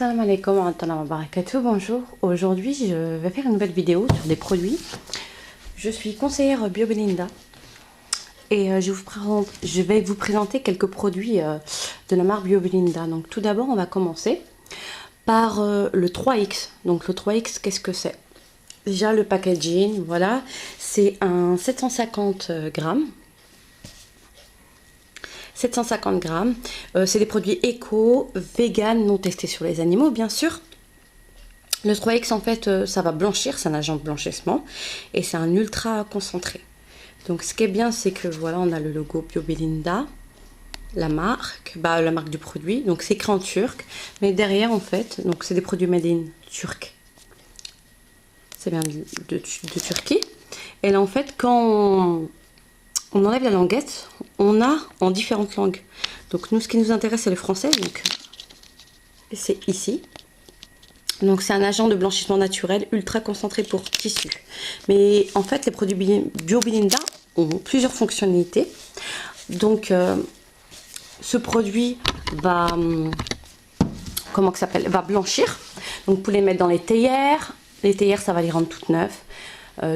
Salam alaikum wa rahmatullahi wa barakatuh, bonjour. Aujourd'hui je vais faire une nouvelle vidéo sur des produits. Je suis conseillère Bio Belinda et je vais vous présenter quelques produits de la marque Bio Belinda. Donc tout d'abord on va commencer par le 3X. Donc le 3X, qu'est-ce que c'est? Déjà le packaging, voilà, c'est un 750 grammes. 750 grammes. C'est des produits éco, vegan, non testés sur les animaux, bien sûr. Le 3X, en fait, ça va blanchir, c'est un agent de blanchissement et c'est un ultra concentré. Donc, ce qui est bien, c'est que voilà, on a le logo Bio Belinda, la marque du produit. Donc, c'est écrit en turc, mais derrière, en fait, donc c'est des produits made in turc. C'est bien de Turquie. Et là, en fait, quand on enlève la languette, on a en différentes langues. Donc nous, ce qui nous intéresse, c'est le français. Donc c'est ici. Donc c'est un agent de blanchissement naturel ultra concentré pour tissu. Mais en fait, les produits Bio Belinda ont plusieurs fonctionnalités. Donc ce produit va va blanchir. Donc vous pouvez les mettre dans les théières. Les théières, ça va les rendre toutes neuves.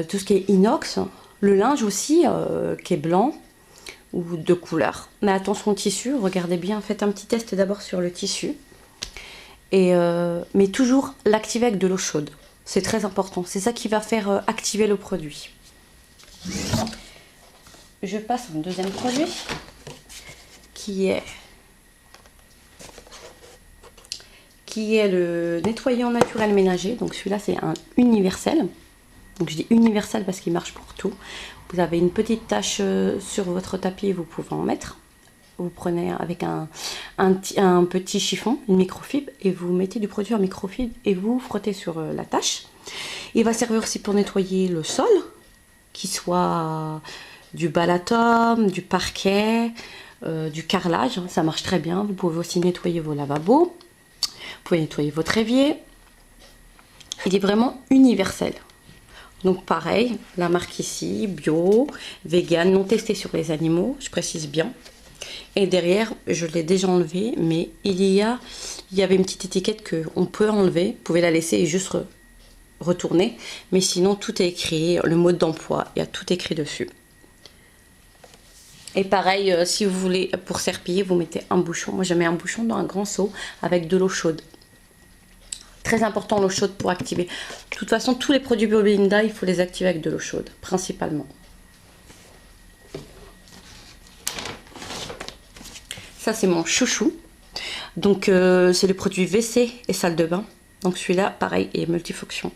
Tout ce qui est inox. Le linge aussi, qui est blanc ou de couleur. Mais attention au tissu, regardez bien, faites un petit test d'abord sur le tissu. Mais toujours l'activer avec de l'eau chaude. C'est très important, c'est ça qui va faire activer le produit. Je passe au deuxième produit, qui est le nettoyant naturel ménager. Donc celui-là, c'est un universel. Donc je dis universel parce qu'il marche pour tout. Vous avez une petite tache sur votre tapis, vous pouvez en mettre. Vous prenez avec un petit chiffon, une microfibre, et vous mettez du produit en microfibre et vous frottez sur la tache. Il va servir aussi pour nettoyer le sol, qu'il soit du balatum, du parquet, du carrelage. Ça marche très bien. Vous pouvez aussi nettoyer vos lavabos. Vous pouvez nettoyer votre évier. Il est vraiment universel. Donc pareil, la marque ici, bio, vegan, non testé sur les animaux, je précise bien. Et derrière, je l'ai déjà enlevé, mais il y avait une petite étiquette qu'on peut enlever. Vous pouvez la laisser et juste retourner. Mais sinon, tout est écrit, le mode d'emploi, il y a tout écrit dessus. Et pareil, si vous voulez, pour serpiller, vous mettez un bouchon. Moi, je mets un bouchon dans un grand seau avec de l'eau chaude. Très important l'eau chaude pour activer. De toute façon, tous les produits Bio Belinda, il faut les activer avec de l'eau chaude, principalement. Ça, c'est mon chouchou. Donc, c'est le produit WC et salle de bain. Donc, celui-là, pareil, est multifonction.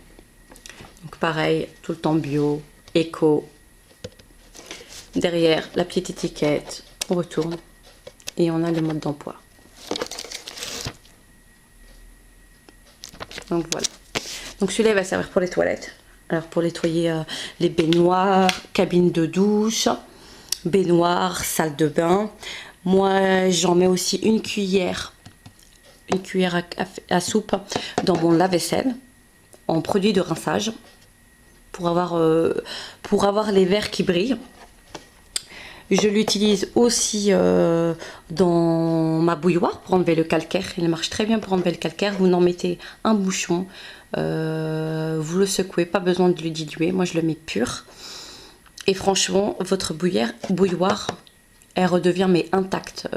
Donc, pareil, tout le temps bio, éco. Derrière, la petite étiquette, on retourne et on a le mode d'emploi. Donc voilà. Donc celui-là, il va servir pour les toilettes. Alors pour nettoyer les baignoires, cabines de douche, baignoires, salle de bain. Moi, j'en mets aussi une cuillère à soupe dans mon lave-vaisselle en produit de rinçage pour avoir les verres qui brillent. Je l'utilise aussi dans ma bouilloire pour enlever le calcaire. Il marche très bien pour enlever le calcaire. Vous en mettez un bouchon, vous le secouez, pas besoin de le diluer. Moi, je le mets pur. Et franchement, votre bouilloire, elle redevient mais intacte.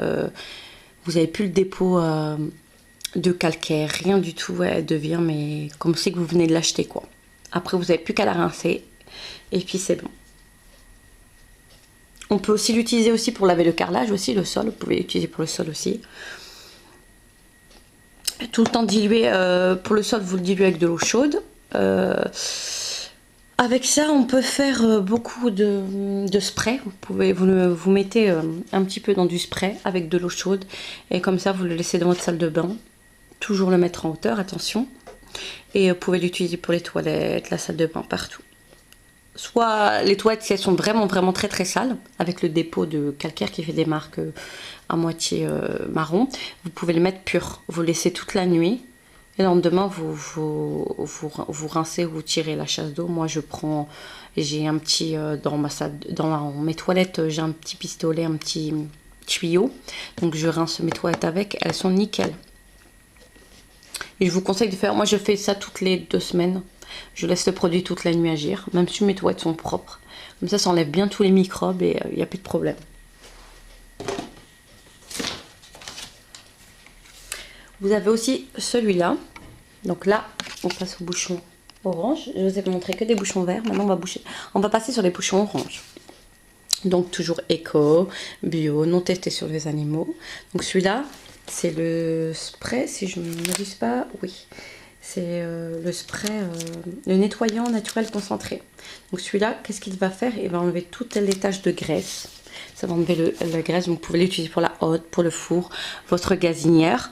Vous n'avez plus le dépôt de calcaire, rien du tout. Elle devient mais comme si vous venez de l'acheter, quoi. Après, vous n'avez plus qu'à la rincer et puis c'est bon. On peut aussi l'utiliser aussi pour laver le carrelage, aussi le sol. Vous pouvez l'utiliser pour le sol aussi. Tout le temps dilué. Pour le sol, vous le diluez avec de l'eau chaude. Avec ça, on peut faire beaucoup de spray. Vous mettez un petit peu dans du spray avec de l'eau chaude. Et comme ça, vous le laissez dans votre salle de bain. Toujours le mettre en hauteur, attention. Et vous pouvez l'utiliser pour les toilettes, la salle de bain, partout. Soit les toilettes, si elles sont vraiment très très sales, avec le dépôt de calcaire qui fait des marques à moitié marron, vous pouvez le mettre pur. Vous le laissez toute la nuit et le lendemain vous rincez ou vous tirez la chasse d'eau. Moi j'ai un petit dans mes toilettes, j'ai un petit pistolet, un petit tuyau. Donc je rince mes toilettes avec, elles sont nickel. Et je vous conseille de faire, moi je fais ça toutes les 2 semaines. Je laisse le produit toute la nuit agir, même si mes toilettes sont propres. Comme ça enlève bien tous les microbes et il n'y a plus de problème. Vous avez aussi celui-là. Donc là, on passe au bouchon orange. Je vous ai montré que des bouchons verts. Maintenant, on va passer sur les bouchons orange. Donc toujours éco, bio, non testé sur les animaux. Donc celui-là, c'est le spray, si je ne m'abuse pas, oui. C'est le spray, le nettoyant naturel concentré. Donc celui-là, qu'est-ce qu'il va faire? Il va enlever toutes les taches de graisse. Ça va enlever la graisse, donc vous pouvez l'utiliser pour la hotte, pour le four, votre gazinière.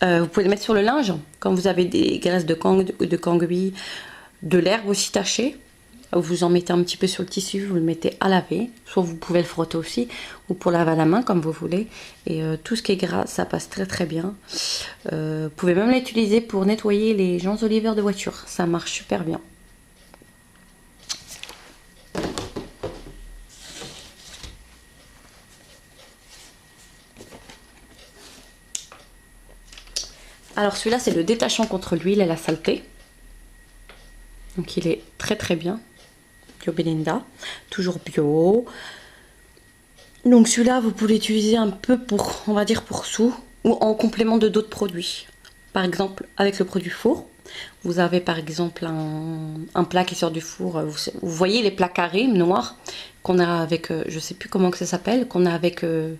Vous pouvez le mettre sur le linge, quand vous avez des graisses de kangourou, de l'herbe aussi tachée. Vous en mettez un petit peu sur le tissu, vous le mettez à laver. Soit vous pouvez le frotter aussi, ou pour laver à la main, comme vous voulez. Et tout ce qui est gras, ça passe très très bien. Vous pouvez même l'utiliser pour nettoyer les jantes oliveurs de voiture. Ça marche super bien. Alors celui-là, c'est le détachant contre l'huile et la saleté. Donc il est très très bien. Bio Belinda, toujours bio. Donc celui-là, vous pouvez l'utiliser un peu pour, on va dire pour sous, ou en complément de d'autres produits. Par exemple, avec le produit four, vous avez par exemple un plat qui sort du four. Vous voyez les plats carrés noirs qu'on a avec, je sais plus comment que ça s'appelle, qu'on a avec le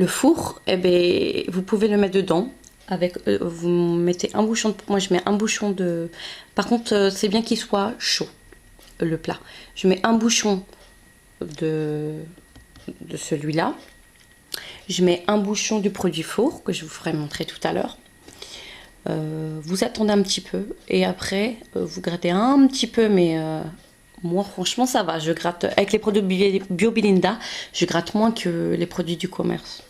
four. Et bien, vous pouvez le mettre dedans. Avec, vous mettez un bouchon, moi je mets un bouchon de, par contre c'est bien qu'il soit chaud, le plat. Je mets un bouchon de celui-là, je mets un bouchon du produit four que je vous ferai montrer tout à l'heure. Vous attendez un petit peu et après vous grattez un petit peu, mais moi franchement ça va, je gratte avec les produits Bio Belinda, je gratte moins que les produits du commerce.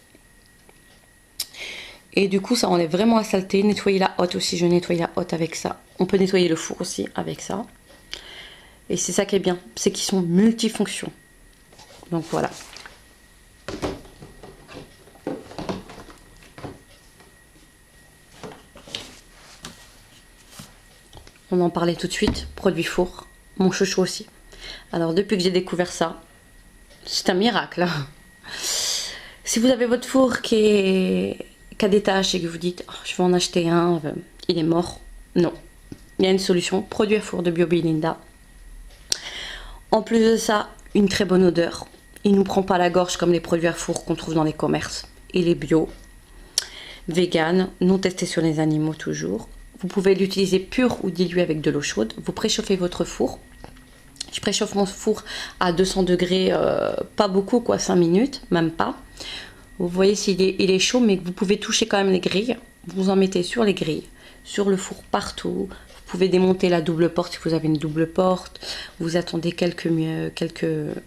Et du coup, ça enlève vraiment la saleté. Nettoyer la hotte aussi, je nettoie la hotte avec ça. On peut nettoyer le four aussi avec ça. Et c'est ça qui est bien, c'est qu'ils sont multifonctions. Donc voilà. On en parlait tout de suite, produit four, mon chouchou aussi. Alors depuis que j'ai découvert ça, c'est un miracle. Si vous avez votre four qui a des taches et que vous dites oh, je vais en acheter un, il est mort, non. Il y a une solution, produit à four de Bio Belinda. En plus de ça, une très bonne odeur. Il ne nous prend pas la gorge comme les produits à four qu'on trouve dans les commerces. Il est bio, vegan, non testé sur les animaux toujours. Vous pouvez l'utiliser pur ou dilué avec de l'eau chaude. Vous préchauffez votre four. Je préchauffe mon four à 200 degrés, pas beaucoup, quoi, 5 minutes, même pas. Vous voyez s'il est chaud, mais vous pouvez toucher quand même les grilles. Vous en mettez sur les grilles, sur le four, partout. Vous pouvez démonter la double porte si vous avez une double porte. Vous attendez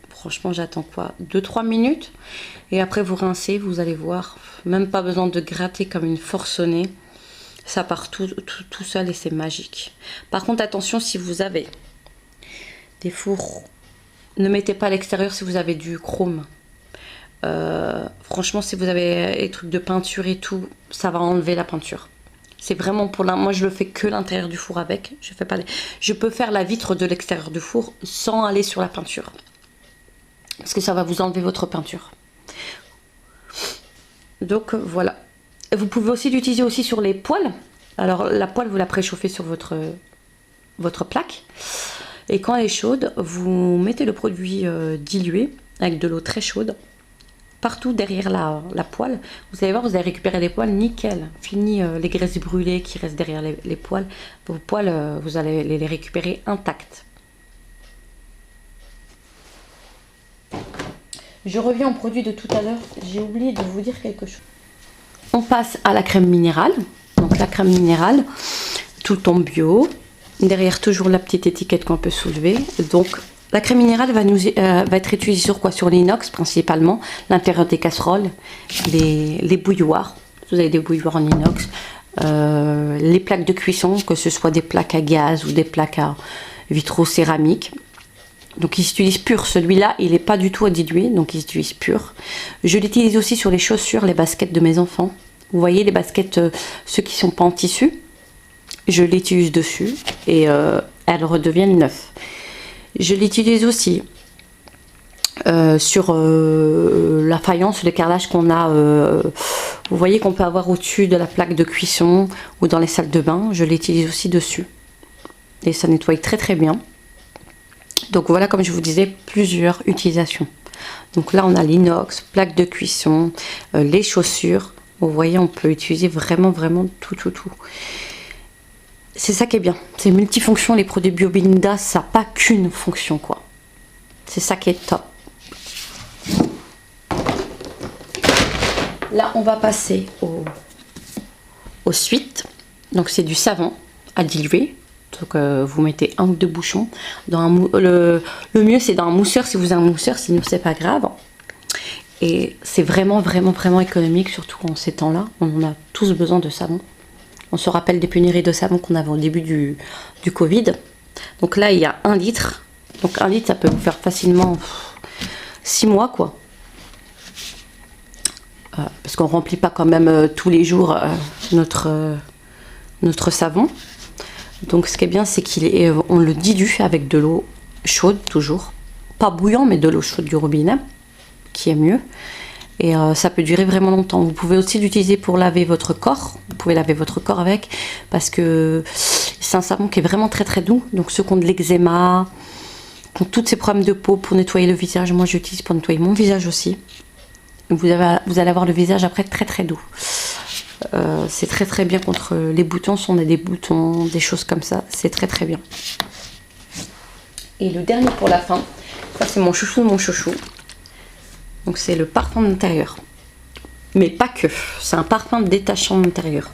franchement j'attends quoi, 2-3 minutes. Et après vous rincez, vous allez voir, même pas besoin de gratter comme une forcenée. Ça part tout seul et c'est magique. Par contre attention, si vous avez des fours, ne mettez pas à l'extérieur si vous avez du chrome. Franchement, si vous avez des trucs de peinture et tout, ça va enlever la peinture. C'est vraiment pour moi je le fais que l'intérieur du four avec. Je peux faire la vitre de l'extérieur du four sans aller sur la peinture. Parce que ça va vous enlever votre peinture. Donc voilà. Vous pouvez aussi l'utiliser aussi sur les poêles. Alors la poêle, vous la préchauffez sur votre plaque. Et quand elle est chaude, vous mettez le produit dilué avec de l'eau très chaude partout derrière la poêle. Vous allez voir, vous allez récupérer les poêles nickel. Fini les graisses brûlées qui restent derrière les poêles. Vos poêles, vous allez les récupérer intactes. Je reviens au produit de tout à l'heure. J'ai oublié de vous dire quelque chose. On passe à la crème minérale. Donc la crème minérale, tout en bio. Derrière toujours la petite étiquette qu'on peut soulever. Donc la crème minérale va être utilisée sur quoi? Sur l'inox principalement, l'intérieur des casseroles, les bouilloires. Vous avez des bouilloires en inox, les plaques de cuisson, que ce soit des plaques à gaz ou des plaques à vitrocéramique. Donc il s'utilise pur, celui-là il n'est pas du tout à diluer, donc il s'utilise pur. Je l'utilise aussi sur les chaussures, les baskets de mes enfants. Vous voyez les baskets, ceux qui sont pas en tissu, je l'utilise dessus et elles redeviennent neuves. Je l'utilise aussi sur la faïence, le carrelage qu'on a, vous voyez qu'on peut avoir au-dessus de la plaque de cuisson ou dans les salles de bain, je l'utilise aussi dessus. Et ça nettoie très très bien. Donc voilà, comme je vous disais, plusieurs utilisations. Donc là on a l'inox, plaque de cuisson, les chaussures. Vous voyez, on peut utiliser vraiment tout. C'est ça qui est bien, c'est multifonction. Les produits Biobelinda, ça n'a pas qu'une fonction, quoi. C'est ça qui est top. Là, on va passer aux suites. Donc, c'est du savon à diluer. Donc, vous mettez 1 ou 2 bouchons. Le mieux, c'est dans un mousseur. Si vous avez un mousseur, sinon, c'est pas grave. Et c'est vraiment économique, surtout en ces temps-là. On en a tous besoin de savon. On se rappelle des pénuries de savon qu'on avait au début du Covid. Donc là, il y a 1 litre. Donc 1 litre, ça peut vous faire facilement 6 mois, quoi. Parce qu'on ne remplit pas quand même tous les jours notre savon. Donc ce qui est bien, c'est qu'on le dilue avec de l'eau chaude, toujours. Pas bouillant, mais de l'eau chaude du robinet, qui est mieux. Et ça peut durer vraiment longtemps. Vous pouvez aussi l'utiliser pour laver votre corps. Vous pouvez laver votre corps avec, parce que c'est un savon qui est vraiment très doux. Donc ceux qui ont de l'eczéma, qui ont tous ces problèmes de peau, pour nettoyer le visage, moi j'utilise pour nettoyer mon visage aussi. Vous allez avoir le visage après très doux. C'est très bien contre les boutons. Si on a des boutons, des choses comme ça, c'est très bien. Et le dernier pour la fin, ça c'est mon chouchou de mon chouchou. Donc c'est le parfum d'intérieur. Mais pas que, c'est un parfum détachant d'intérieur.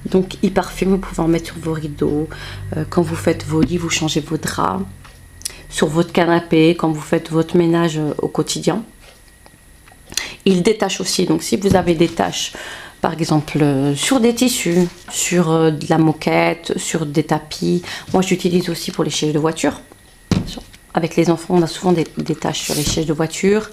Donc il parfume, vous pouvez en mettre sur vos rideaux, quand vous faites vos lits, vous changez vos draps, sur votre canapé, quand vous faites votre ménage au quotidien. Il détache aussi, donc si vous avez des taches, par exemple sur des tissus, sur de la moquette, sur des tapis. Moi j'utilise aussi pour les sièges de voiture. Avec les enfants, on a souvent des taches sur les sièges de voiture.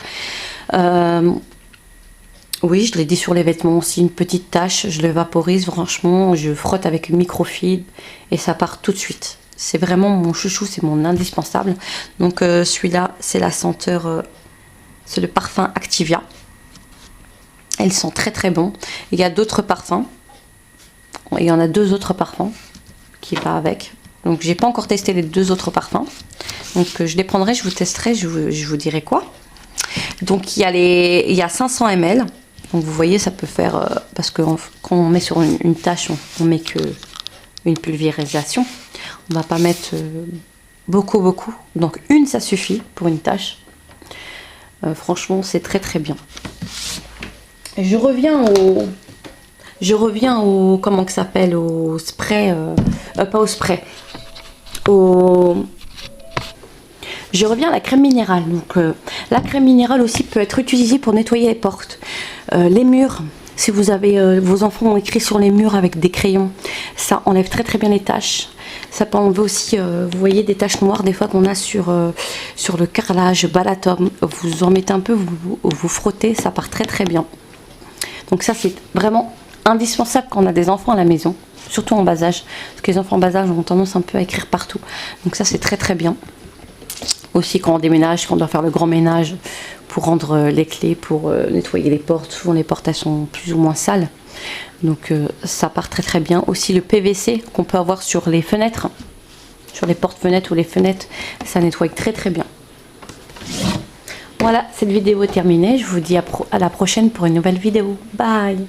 Oui, je l'ai dit sur les vêtements aussi, une petite tache, je le vaporise, franchement, je frotte avec une microfibre et ça part tout de suite. C'est vraiment mon chouchou, c'est mon indispensable. Donc celui-là, c'est la senteur, c'est le parfum Activia. Elles sont très bon. Il y a d'autres parfums. Il y en a 2 autres parfums qui vont avec. Donc j'ai pas encore testé les 2 autres parfums. Donc je les prendrai, je vous testerai, je vous dirai quoi. Donc il y a 500 ml. Donc vous voyez, ça peut faire, parce que quand on met sur une tache, on met que une pulvérisation. On va pas mettre beaucoup. Donc une, ça suffit pour une tache. Franchement, c'est très bien. Je reviens au comment que ça s'appelle, au spray, pas au spray, je reviens à la crème minérale. Donc la crème minérale aussi peut être utilisée pour nettoyer les portes, les murs. Si vous avez vos enfants ont écrit sur les murs avec des crayons, ça enlève très bien les taches. Ça peut enlever aussi, vous voyez, des taches noires des fois qu'on a sur le carrelage, balatum. Vous en mettez un peu, vous frottez, ça part très bien. Donc ça c'est vraiment indispensable quand on a des enfants à la maison, surtout en bas âge, parce que les enfants en bas âge ont tendance un peu à écrire partout. Donc ça c'est très bien. Aussi quand on déménage, quand on doit faire le grand ménage pour rendre les clés, pour nettoyer les portes. Souvent les portes elles sont plus ou moins sales. Donc ça part très bien. Aussi le PVC qu'on peut avoir sur les fenêtres, sur les portes-fenêtres ou les fenêtres, ça nettoie très bien. Voilà, cette vidéo est terminée. Je vous dis à la prochaine pour une nouvelle vidéo. Bye!